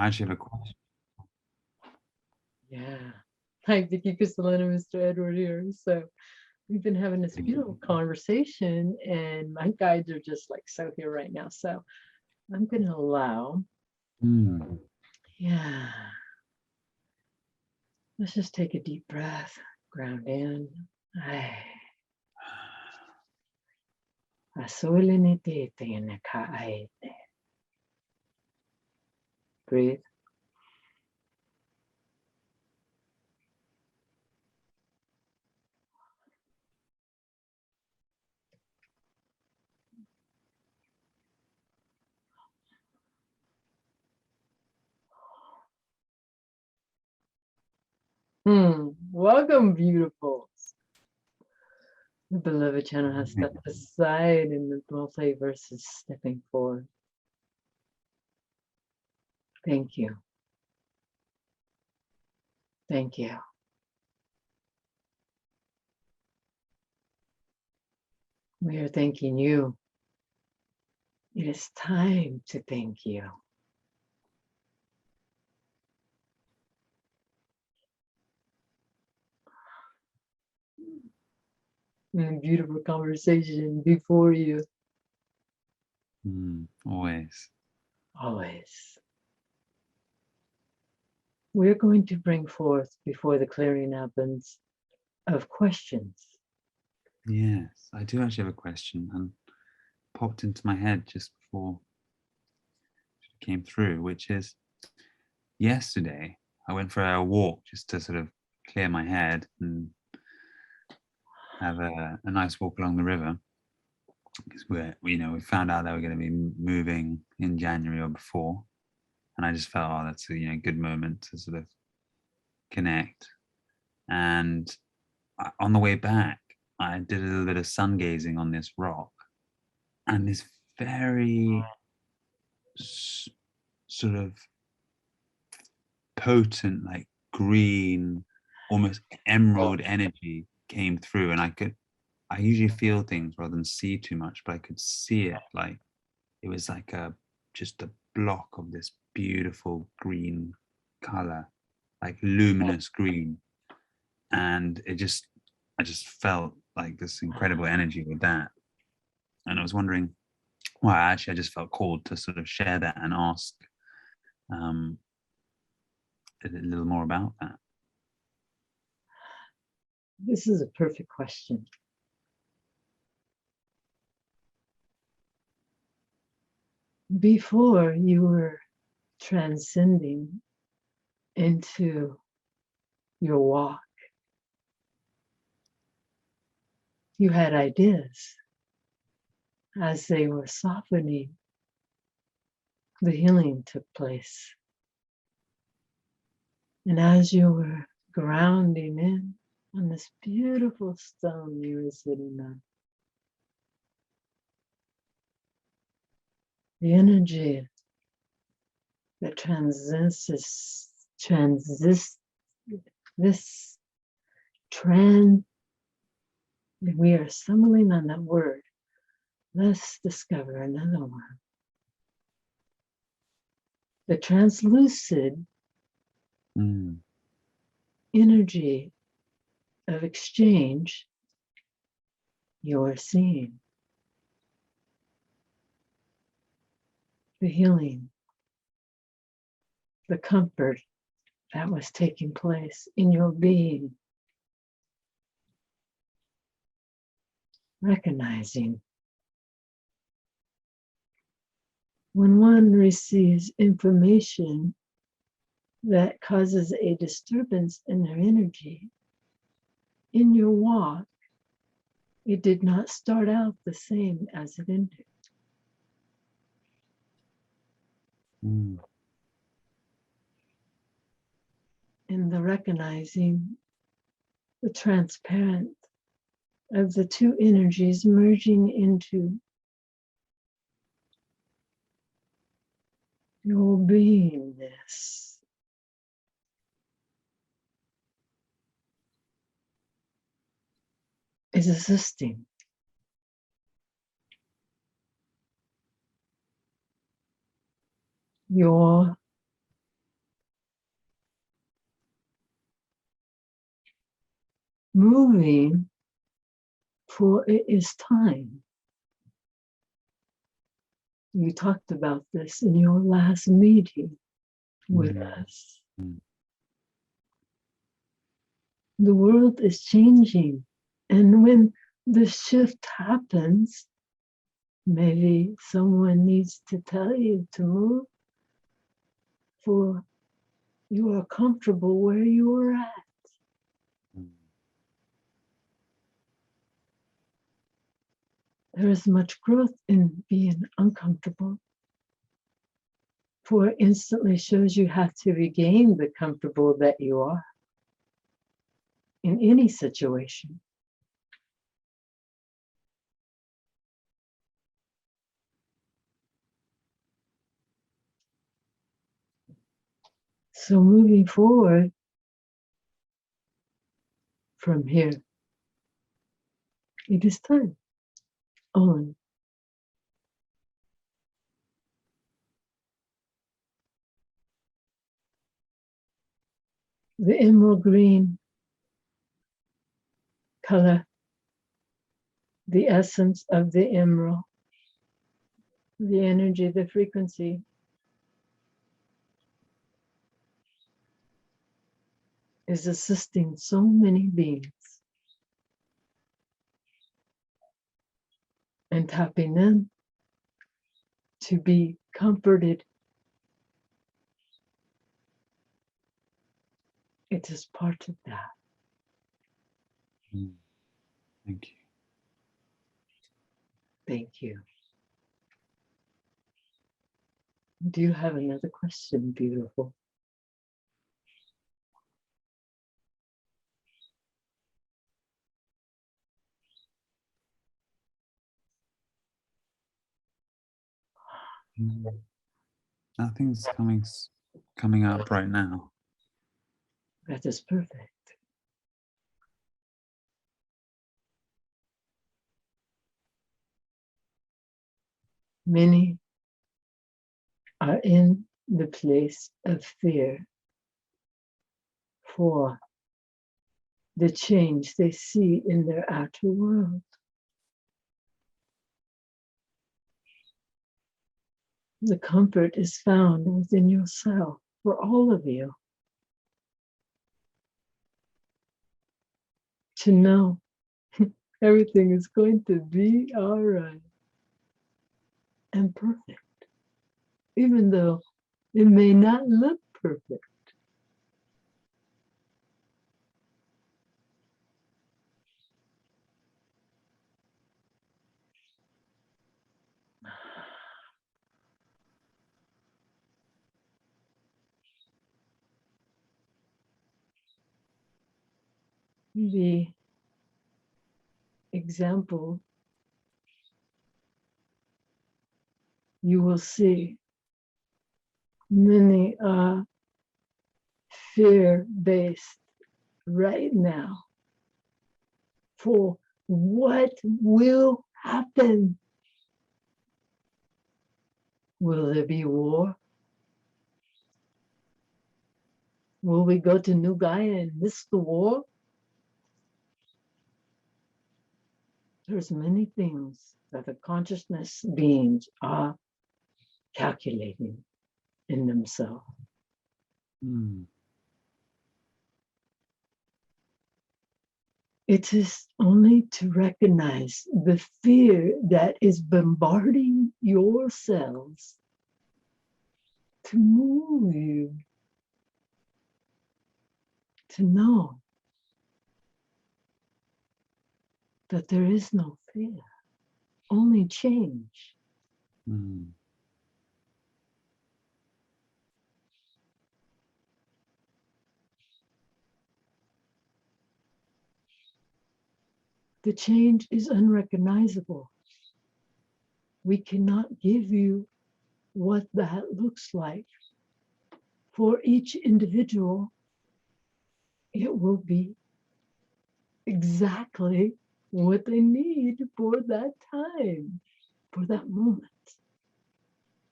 I actually have a question. Yeah. Hi, Vickie, Crystalina, Mr. Edward here. So we've been having this beautiful conversation, and my guides are just like so here right now. So I'm going to allow. Yeah. Let's just take a deep breath, ground in. Breathe. Welcome, beautifuls. The beloved channel has stepped aside and the multiverse is stepping forward. Thank you. Thank you. We are thanking you. It is time to thank you. And a beautiful conversation before you. Always. Always. We're going to bring forth, before the clearing happens, of questions. Yes, I do actually have a question, and popped into my head just before it came through, which is, yesterday I went for a walk just to sort of clear my head and have a nice walk along the river, because we found out they were going to be moving in January or before, and I just felt, oh, that's a good moment to sort of connect. And on the way back, I did a little bit of sun gazing on this rock, and this very sort of potent, like green, almost emerald energy came through, and I usually feel things rather than see too much, but I could see it, like it was like just a block of this beautiful green color, like luminous green. And I just felt like this incredible energy with that. And I was wondering, well, actually I just felt called to sort of share that and ask a little more about that. This is a perfect question. Before you were transcending into your walk, you had ideas. As they were softening, the healing took place. And as you were grounding in on this beautiful stone you were sitting on, the energy that we are stumbling on that word. Let's discover another one. The translucid energy of exchange you're seeing. The healing, the comfort that was taking place in your being. Recognizing when one receives information that causes a disturbance in their energy, in your walk, it did not start out the same as it ended. In the recognizing the transparent of the two energies merging into your beingness. Is assisting. Your moving, for it is time. You talked about this in your last meeting with us. The world is changing. And when the shift happens, maybe someone needs to tell you to move, for you are comfortable where you are at. There is much growth in being uncomfortable, for it instantly shows you have to regain the comfortable that you are in any situation. So moving forward from here, it is time on. The emerald green color, the essence of the emerald, the energy, the frequency, is assisting so many beings and tapping them to be comforted. It is part of that. Thank you. Thank you. Do you have another question, beautiful? Nothing's coming up right now. That is perfect. Many are in the place of fear for the change they see in their outer world. The comfort is found within yourself for all of you to know everything is going to be all right and perfect, even though it may not look perfect. The example you will see, many are fear-based right now for what will happen. Will there be war? Will we go to New Gaia and miss the war? There's many things that the consciousness beings are calculating in themselves. It is only to recognize the fear that is bombarding your cells to move you to know that there is no fear, only change. The change is unrecognizable. We cannot give you what that looks like. For each individual, it will be exactly what they need for that time, for that moment,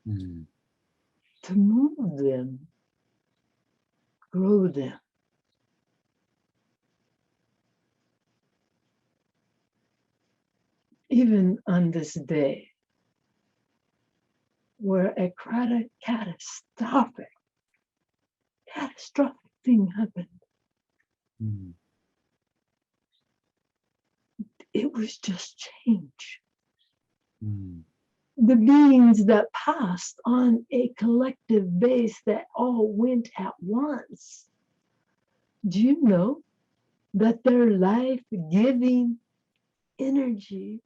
to move them, grow them. even on this day, where a catastrophic thing happened. Mm. It was just change. Mm. The beings that passed on a collective base that all went at once. Do you know that their life-giving energy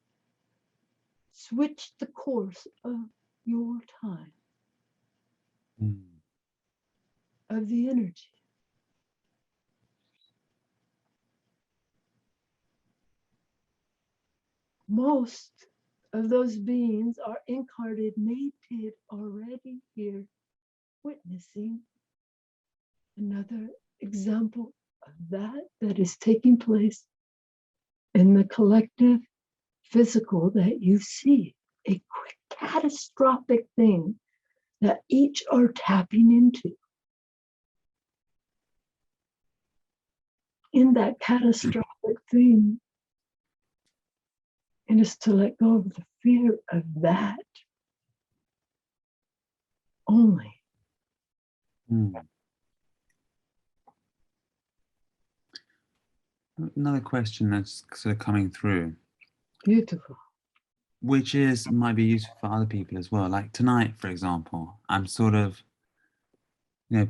switched the course of your time, Mm. of the energy? Most of those beings are incarnated already here, witnessing another example of that is taking place in the collective physical that you see, a quick catastrophic thing that each are tapping into. In that catastrophic thing, and is to let go of the fear of that only. Mm. Another question that's sort of coming through, Beautiful. which might be useful for other people as well. Like tonight, for example, I'm sort of,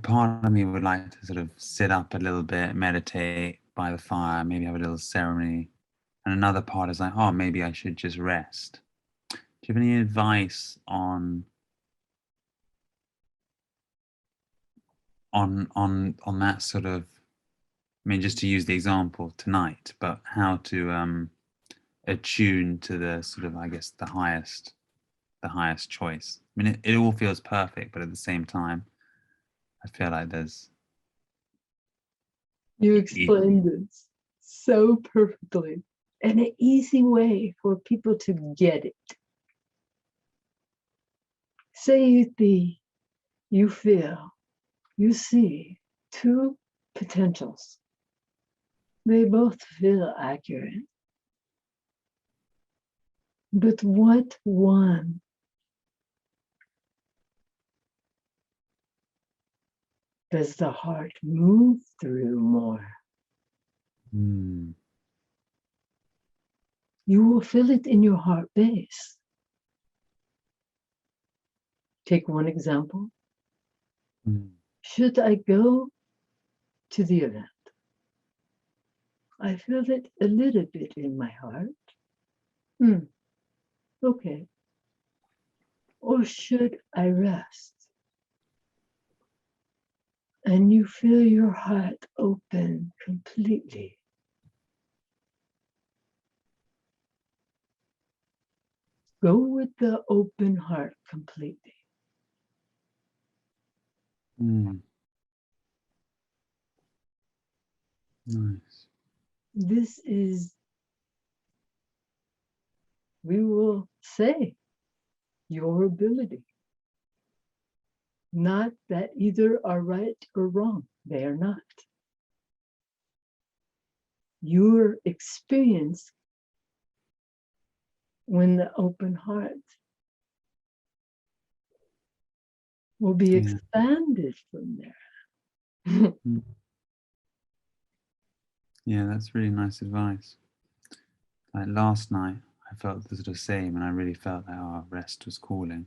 part of me would like to sort of sit up a little bit, meditate by the fire, maybe have a little ceremony. And another part is like, oh, maybe I should just rest. Do you have any advice on that sort of, I mean, just to use the example tonight, but how to attune to the sort of, I guess, the highest choice? I mean, it all feels perfect, but at the same time, I feel like there's You explained this so perfectly, and an easy way for people to get it. Say you feel, you see two potentials. They both feel accurate. But what one does the heart move through more? Mm. You will feel it in your heart base. Take one example. Mm. Should I go to the event? I feel it a little bit in my heart. Okay. Or should I rest? And you feel your heart open completely. Go with the open heart completely. Mm. Nice. This is, we will say, your ability. Not that either are right or wrong. They are not. Your experience when the open heart will be expanded from there. Mm. Yeah, that's really nice advice. Like last night, I felt the sort of same, and I really felt that our rest was calling.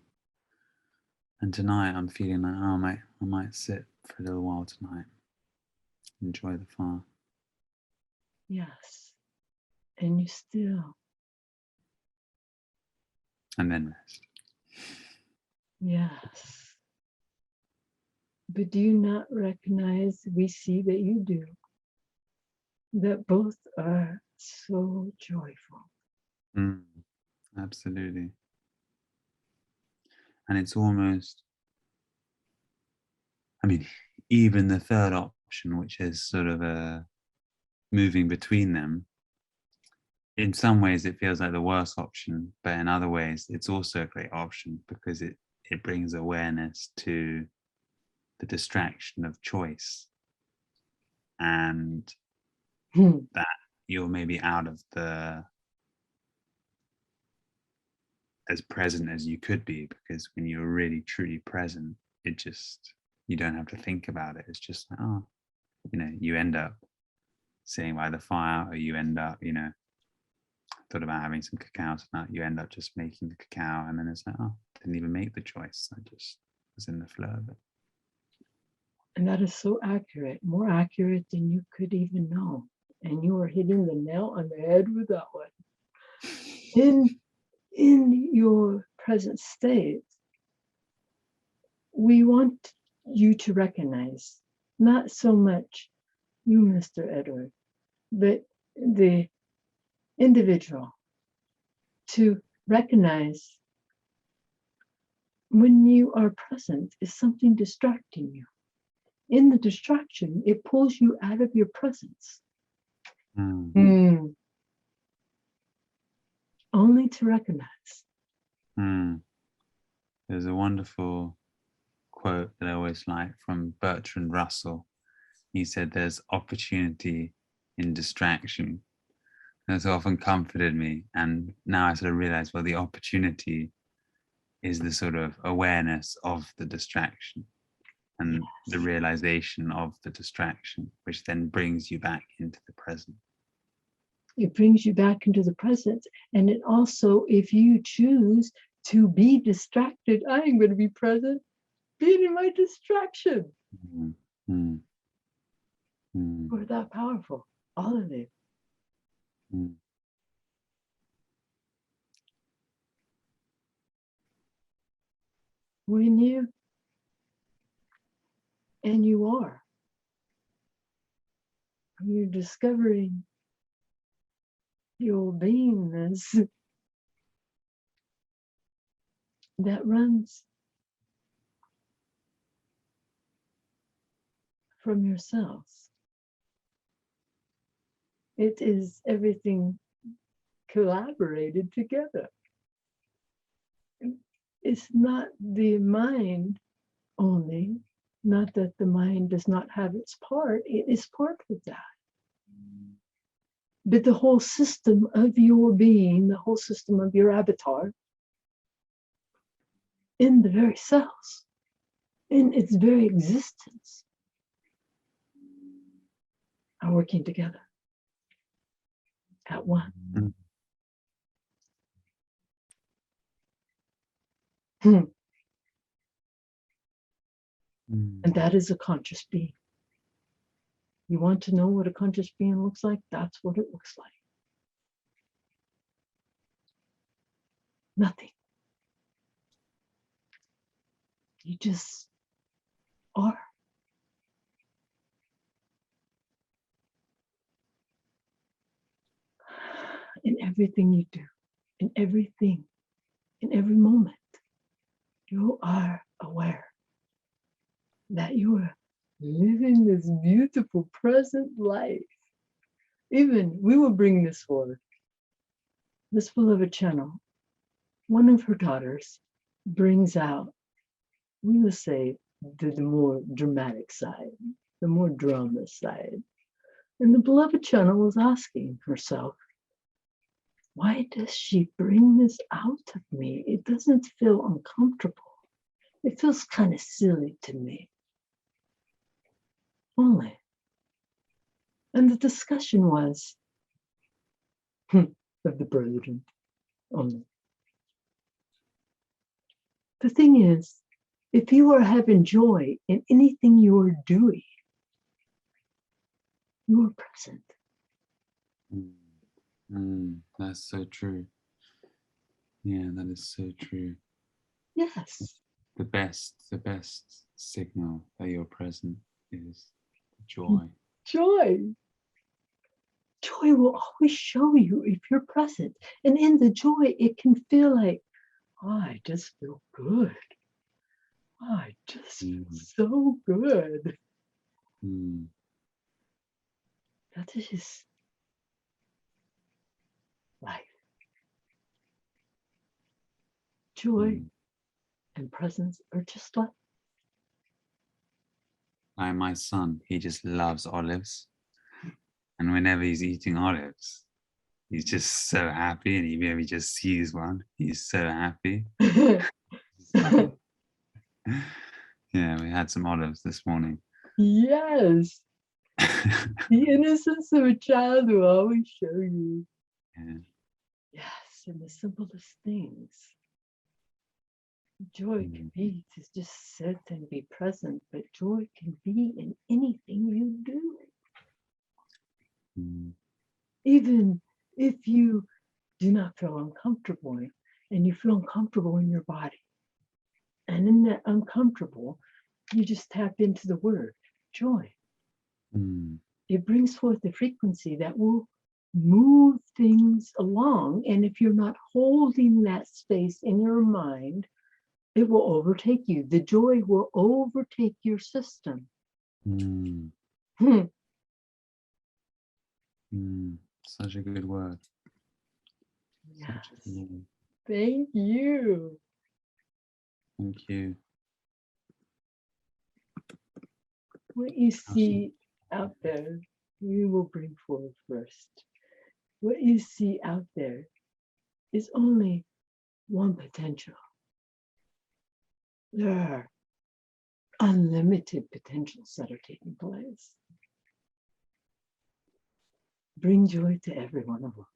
And tonight, I'm feeling like, oh, I might sit for a little while tonight, enjoy the fire. Yes. And you still. And then rest. Yes. But do you not recognize, we see that you do, that both are so joyful. Mm. Absolutely. And it's almost, I mean, even the third option, which is sort of moving between them, in some ways it feels like the worst option, but in other ways it's also a great option because it brings awareness to the distraction of choice, and that you're maybe out of the as present as you could be, because when you're really truly present, it just, you don't have to think about it. It's just like, oh, you know, you end up sitting by the fire, or you end up, you know, thought about having some cacao tonight, you end up just making the cacao, and then it's like, oh, I didn't even make the choice, I just was in the flow of it. And that is so accurate, more accurate than you could even know. And you are hitting the nail on the head with that one. In your present state, we want you to recognize not so much you, Mr. Edward, but the individual, to recognize when you are present is something distracting you. In the distraction, it pulls you out of your presence. Only to recognize. There's a wonderful quote that I always like from Bertrand Russell. He said, there's opportunity in distraction. That's often comforted me. And now I sort of realize, well, the opportunity is the sort of awareness of the distraction and the realization of the distraction, which then brings you back into the present. It brings you back into the present. And it also, if you choose to be distracted, I am going to be present, being in my distraction. We're that powerful, all of it. When you, and you are, you're discovering your beingness that runs from yourselves. It is everything collaborated together. It's not the mind only, not that the mind does not have its part, it is part of that. But the whole system of your being, the whole system of your avatar, in the very cells, in its very existence, are working together at one. And that is a conscious being. You want to know what a conscious being looks like? That's what it looks like. Nothing. You just are. In everything you do, in everything, in every moment, you are aware that you are living this beautiful present life. Even, we will bring this forward. This beloved channel, one of her daughters brings out, we will say, the more dramatic side, the more drama side. And the beloved channel was asking herself, why does she bring this out of me? It doesn't feel uncomfortable. It feels kind of silly to me. Only. And the discussion was of the president only. The thing is, if you are having joy in anything you are doing, you are present. That's so true. Yeah, that is so true. Yes. The best signal that you're present is joy. Joy. Joy will always show you if you're present. And in the joy, it can feel like, oh, I just feel good. Oh, I just feel so good. That is life. Joy and presence are just like. My son, he just loves olives. And whenever he's eating olives, he's just so happy, and he maybe just sees one. He's so happy. Yeah, we had some olives this morning. Yes. The innocence of a child will always show you. Yeah. Yes, in the simplest things. Joy can be to just sit and be present, but joy can be in anything you do. Even if you do not feel uncomfortable and you feel uncomfortable in your body. And in that uncomfortable, you just tap into the word joy. It brings forth the frequency that will move things along. And if you're not holding that space in your mind, it will overtake you. The joy will overtake your system. Such a good word. Yes. Thank you. Thank you. What you see out there, we will bring forward first. What you see out there is only one potential. There are unlimited potentials that are taking place. Bring joy to every one of them.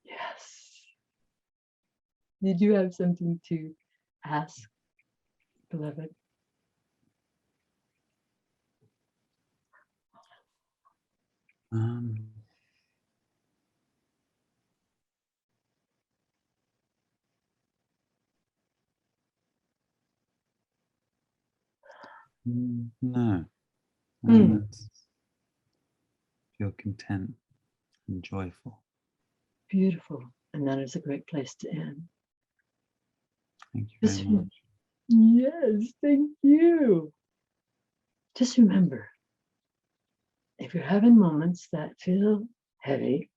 Yes. Did you have something to ask, beloved? No. Feel content and joyful. Beautiful. And that is a great place to end. Thank you very much. Yes, thank you. Just remember, if you're having moments that feel heavy,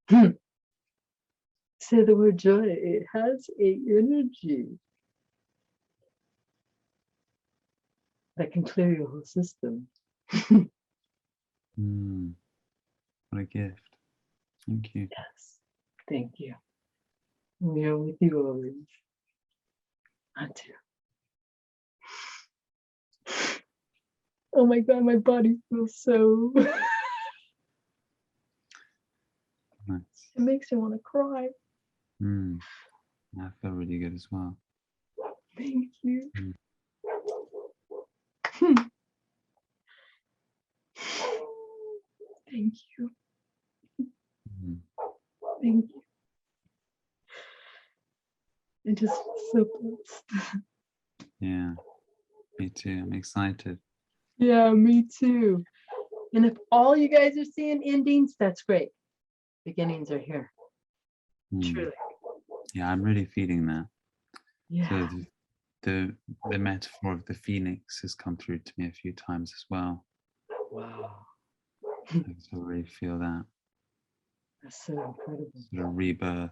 say the word joy. It has a energy that can clear your whole system. What a gift. Thank you. Yes, thank you. We are with you always. Until. Oh my God, my body feels so. Nice. It makes me want to cry. I feel really good as well. Thank you. Thank you. Thank you. I just feel so blessed. Yeah, me too. I'm excited. Yeah, me too. And if all you guys are seeing endings, that's great. Beginnings are here. Truly. Yeah, I'm really feeling that. Yeah. So the metaphor of the phoenix has come through to me a few times as well. Wow. I still really feel that. That's so incredible. Sort of rebirth.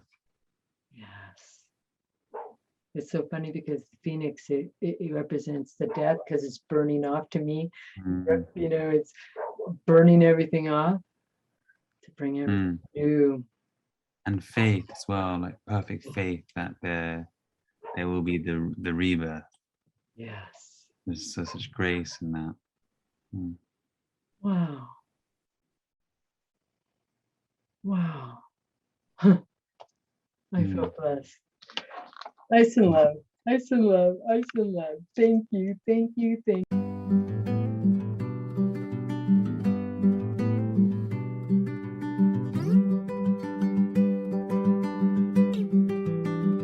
Yes. It's so funny because the phoenix, it represents the death because it's burning off to me. You know, it's burning everything off to bring everything new. And faith as well, like perfect faith that there will be the rebirth. Yes. There's such grace in that. Wow. Wow. I feel blessed. Ice and love. Ice and love. Ice and love. Thank you. Thank you. Thank you.